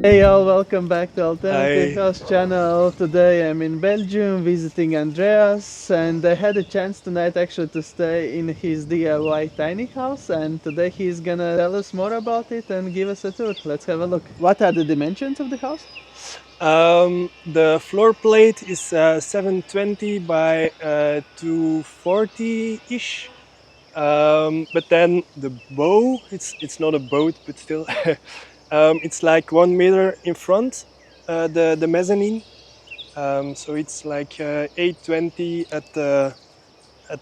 Hey all, welcome back to Alternative I House channel. Today I'm in Belgium visiting Andreas, and I had a chance tonight actually to stay in his DIY tiny house, and today he's gonna tell us more about it and give us a tour. Let's have a look. What are the dimensions of the house? the floor plate is 720 by 240 ish. But then the bow, it's not a boat, but still, it's like 1 meter in front. The mezzanine, so it's like 820 at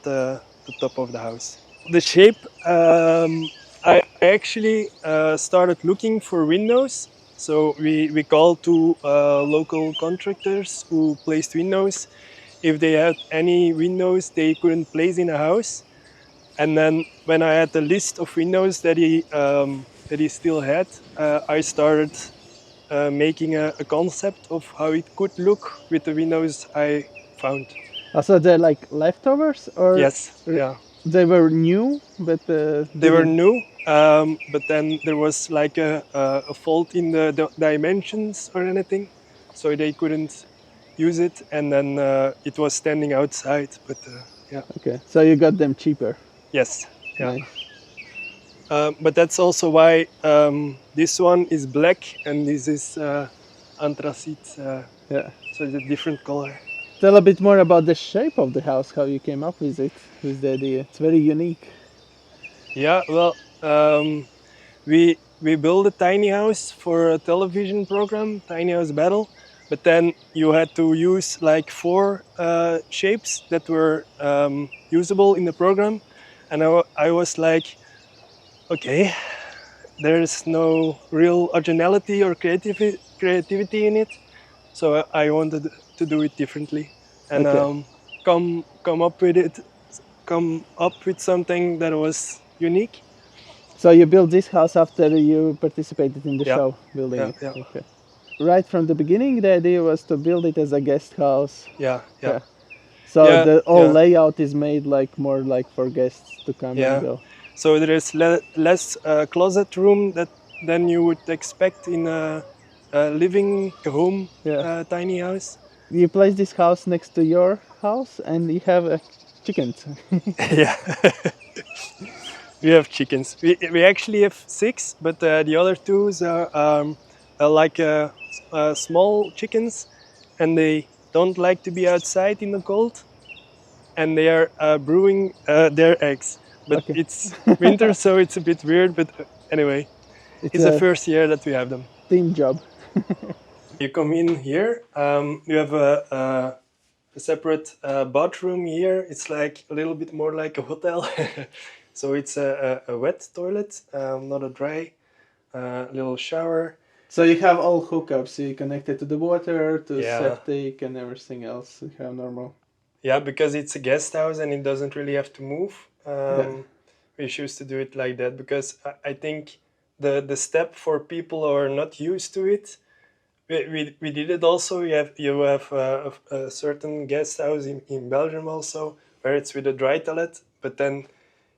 the top of the house. The shape, I actually started looking for windows. So we called to local contractors who placed windows. If they had any windows they couldn't place in a house, and then when I had the list of windows that he still had, I started making a concept of how it could look with the windows I found. Also, they're like leftovers, or Yes, yeah. they were new but They were didn't. new, but then there was like a fault in the dimensions or anything, so they couldn't use it, and then it was standing outside. But yeah, Okay, so you got them cheaper. yes, yeah. Nice. But that's also why this one is black and this is anthracite, Yeah. so it's a different color. Tell a bit more about the shape of the house, how you came up with it, with the idea. It's very unique. Yeah, well, we built a tiny house for a television program, Tiny House Battle, but then you had to use like four shapes that were usable in the program, and I was like, okay, there's no real originality or creativity in it, so I wanted to do it differently and Okay. come up with it, come up with something that was unique. So you built this house after you participated in the Yeah, show building yeah, it. yeah, Okay. Right from the beginning, the idea was to build it as a guest house. yeah, yeah, Yeah. So yeah, the whole yeah, layout is made like more like for guests to come and yeah. go. So there is less closet room that than you would expect in a living home Yeah. tiny house. You place this house next to your house, and you have chickens. Yeah, we have chickens. We actually have six, but the other two are like small chickens, and they don't like to be outside in the cold, and they are brewing their eggs. But Okay. it's winter, so it's a bit weird. But anyway, It's it's the a first year that we have them. team job. You come in here. You have a separate bathroom here. It's like a little bit more like a hotel. So it's a wet toilet, not a dry. Little shower. So you have all hookups. You connect it to the water, to Yeah, septic, and everything else. You have normal. yeah, because it's a guest house and it doesn't really have to move. Yeah. We choose to do it like that because I think the step for people who are not used to it. We did it also. You have a certain guest house in Belgium also where it's with a dry toilet, but then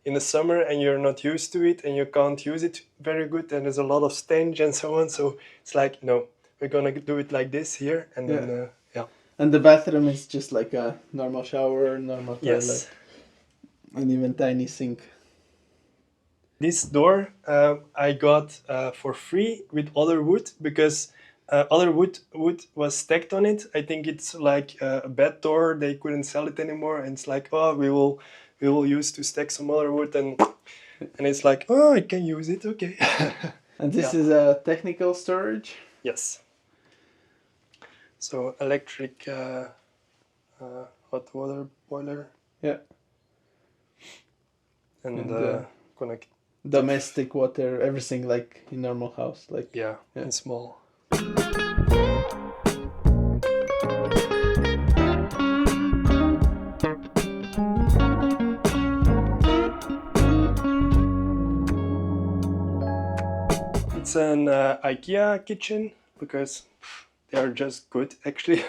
in the summer and you're not used to it and you can't use it very good and there's a lot of stench and so on. So it's like no, we're gonna do it like this here and Yeah. then yeah. And the bathroom is just like a normal shower, normal toilet, Yes, and even tiny sink. this door I got for free with other wood because other wood was stacked on it. I think it's like a bad door. They couldn't sell it anymore, and it's like, oh, we will use to stack some other wood, and it's like, oh, I can use it. Okay. And this Yeah. is a technical storage. Yes. So electric hot water boiler Yeah. and And connect. domestic water, everything like in normal house. Like, Yeah, yeah. in small. It's an IKEA kitchen because they are just good actually.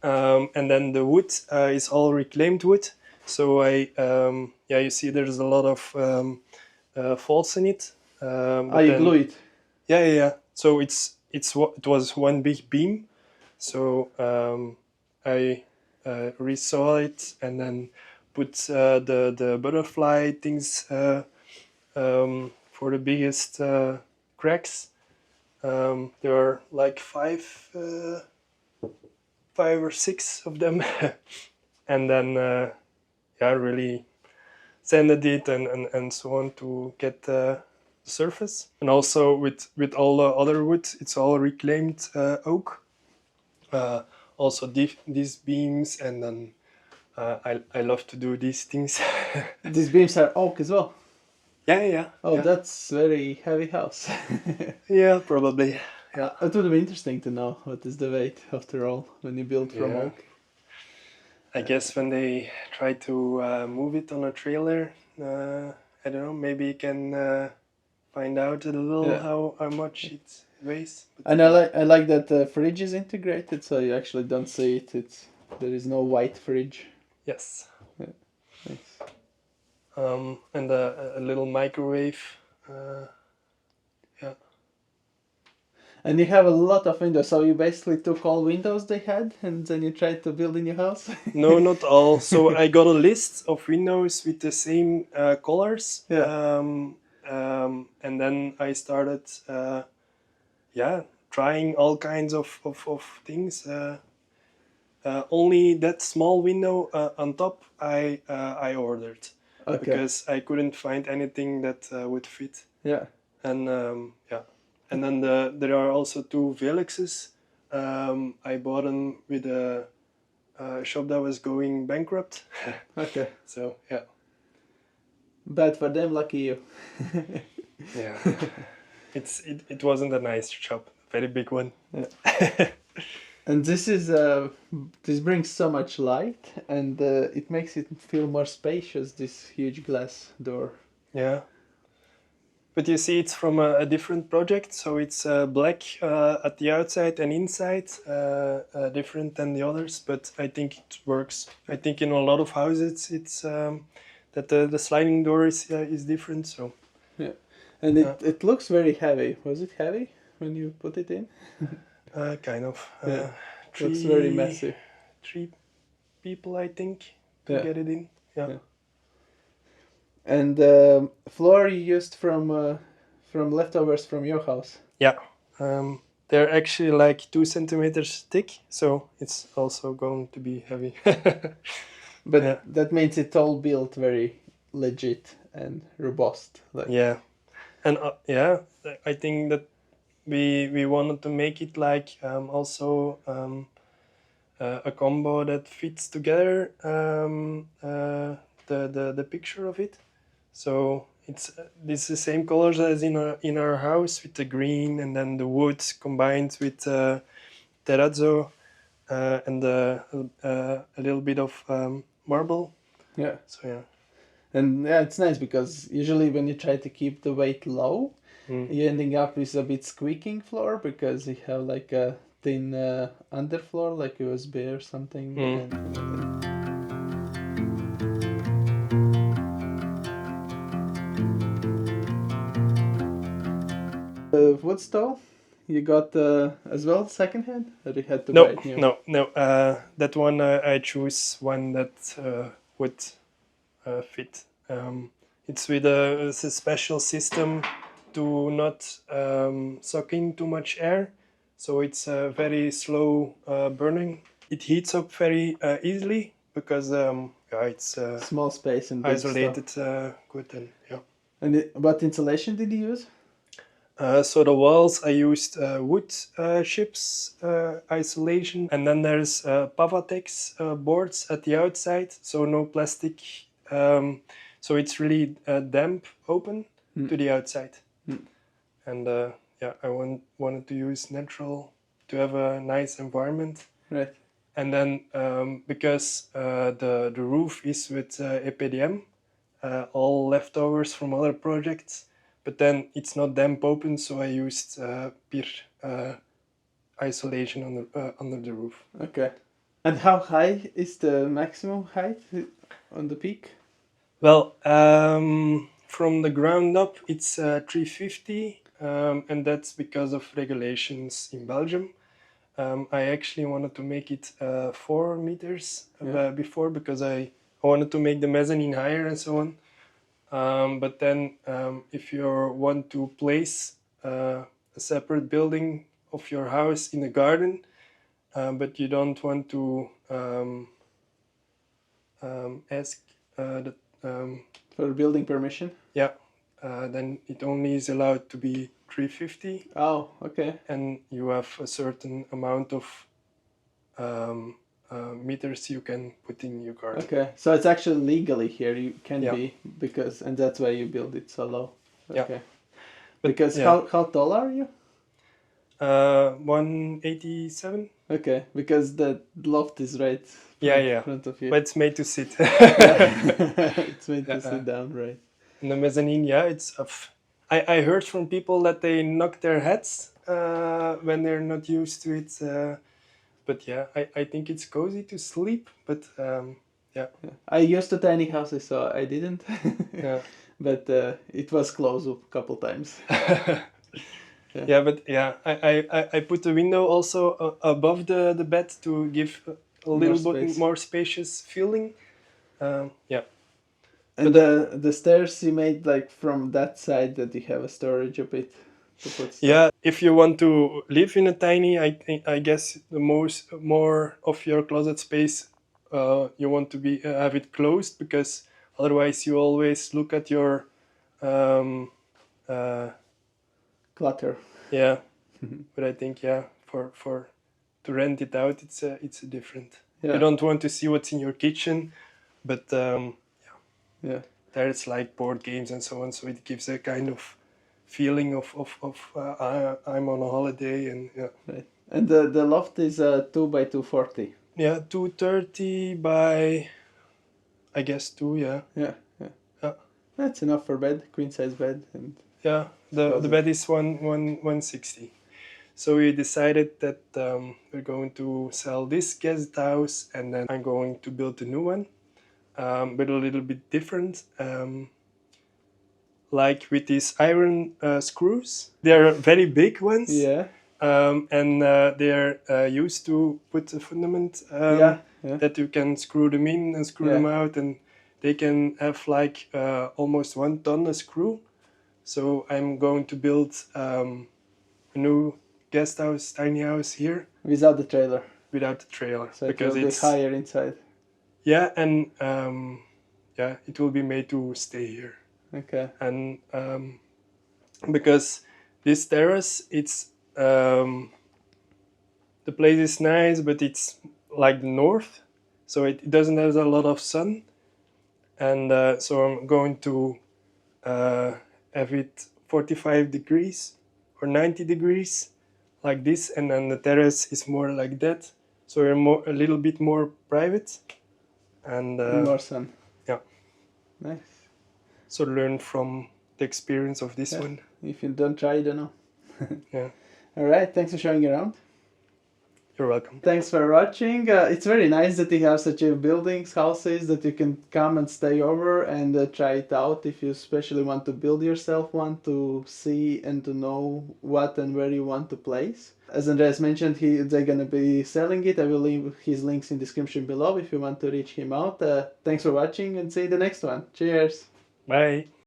And then the wood is all reclaimed wood. So yeah, you see there's a lot of faults in it. Ah, But you glue then it. yeah. So it was one big beam, so I resaw it and then put the butterfly things for the biggest cracks. There are like five or six of them, and then yeah, really sanded it and so on to get the surface. And also with all the other wood, it's all reclaimed oak. Also these beams, and then I love to do these things. These beams are oak as well. Yeah. Oh, that's very heavy house. Yeah, probably. Yeah. It would be interesting to know what is the weight after all when you build from Yeah. oak. I guess when they try to move it on a trailer, I don't know, maybe you can find out a little Yeah. how much it weighs. But And I like that the fridge is integrated, so you actually don't see it. There is no white fridge. yes. Nice. And a little microwave. Yeah. And you have a lot of windows, so you basically took all windows they had, and then you tried to build in your house. No, not all. So I got a list of windows with the same colors. Yeah. And then I started, yeah, trying all kinds of things. Only that small window on top I ordered Okay. because I couldn't find anything that would fit. Yeah. And yeah, and then there are also two Velexes. I bought them with a shop that was going bankrupt. Okay. So yeah, Bad for them, lucky you. yeah. It wasn't a nice shop, very big one. Yeah. And this brings so much light, and it makes it feel more spacious. This huge glass door. Yeah. But you see, it's from a different project, so it's black at the outside and inside, different than the others. But I think it works. I think in a lot of houses, it's that the sliding door is different. So Yeah. And it looks very heavy. Was it heavy when you put it in? kind of. Yeah. Three, Looks very massive. 3 people, I think, to Yeah. get it in. Yeah. Yeah. And floor you used from leftovers from your house. Yeah. They're actually like 2 centimeters thick, so it's also going to be heavy. But Yeah. that means it all built very legit and robust. Like Yeah, and yeah, I think that we wanted to make it like also a combo that fits together the picture of it. So it's the same colors as in our house with the green and then the wood combined with terrazzo and a little bit of marble. yeah. So yeah. And yeah, it's nice because usually when you try to keep the weight low, Mm. you're ending up with a bit squeaking floor because you have like a thin underfloor, like USB or something. Mm. Wood stove, you got as well secondhand, or you had to buy No, it new? no. That one I choose one that would fit. It's with it's a special system to not suck in too much air, so it's very slow burning. It heats up very easily because yeah, it's Small space and big isolated stuff. good and yeah. And what insulation did you use? So the walls I used wood chips isolation, and then there's Pavatex boards at the outside, so no plastic. So it's really damp open to the outside, and yeah, I wanted to use natural to have a nice environment. Right. And then because the roof is with EPDM, all leftovers from other projects, but then it's not damp open, so I used peer isolation under the roof. Okay. And how high is the maximum height on the peak? Well, from the ground up, it's 350. and that's because of regulations in Belgium. I actually wanted to make it 4 meters before, because I wanted to make the mezzanine higher and so on. But then, if you want to place a separate building of your house in a garden, but you don't want to ask the For building permission? yeah, then it only is allowed to be 350, Oh, okay. and you have a certain amount of meters you can put in your garden. Okay, so it's actually legally here. You can Yeah. be because, and that's why you build it so low. Yeah. Okay. But, Because yeah. how tall are you? 187. Okay, because the loft is right Yeah. front of you. But it's made to sit. It's made to sit down, right? In the mezzanine, yeah, it's. I heard from people that they knock their heads when they're not used to it. But yeah, I think it's cozy to sleep. But yeah. I used to tiny houses, so I didn't. Yeah. But it was closed a couple times. Yeah, but yeah, I put the window also above the bed to give a little bit space. more spacious feeling. Yeah. And the stairs you made like from that side that you have a storage a bit to put stuff. Yeah, if you want to live in a tiny, I guess the more of your closet space you want to be have it closed, because otherwise you always look at your Clutter. yeah. But I think for to rent it out, it's a different. Yeah. You don't want to see what's in your kitchen, but Yeah. there's like board games and so on, so it gives a kind of feeling of I'm on a holiday, and yeah. Right. And the loft is 2 by 240. Yeah, 230 by, I guess, 2. Yeah. Yeah. That's enough for bed, queen size bed, and Yeah, the bed is 160. So we decided that we're going to sell this guest house, and then I'm going to build a new one, but a little bit different. Like with these iron screws, they're very big ones. Yeah. And they're used to put a fundament that you can screw them in and screw them out, and they can have like almost 1 ton a screw. So I'm going to build a new guest house, tiny house here. Without the trailer. Without the trailer. So because it will be higher inside. Yeah, and it will be made to stay here. Okay. And because this terrace, it's the place is nice, but it's like the north, so it doesn't have a lot of sun, and so I'm going to have it 45 degrees or 90 degrees like this, and then the terrace is more like that, so we're a little bit more private, and more sun. Yeah. Nice. So learn from the experience of this one. If you don't try, you don't know. Yeah. All right. Thanks for showing around. You're welcome. Thanks for watching. It's very nice that you have such a buildings, houses that you can come and stay over and try it out if you especially want to build yourself one, to see and to know what and where you want to place. As Andreas mentioned, they're going to be selling it. I will leave his links in the description below if you want to reach him out. Thanks for watching, and see you in the next one. Cheers. Bye.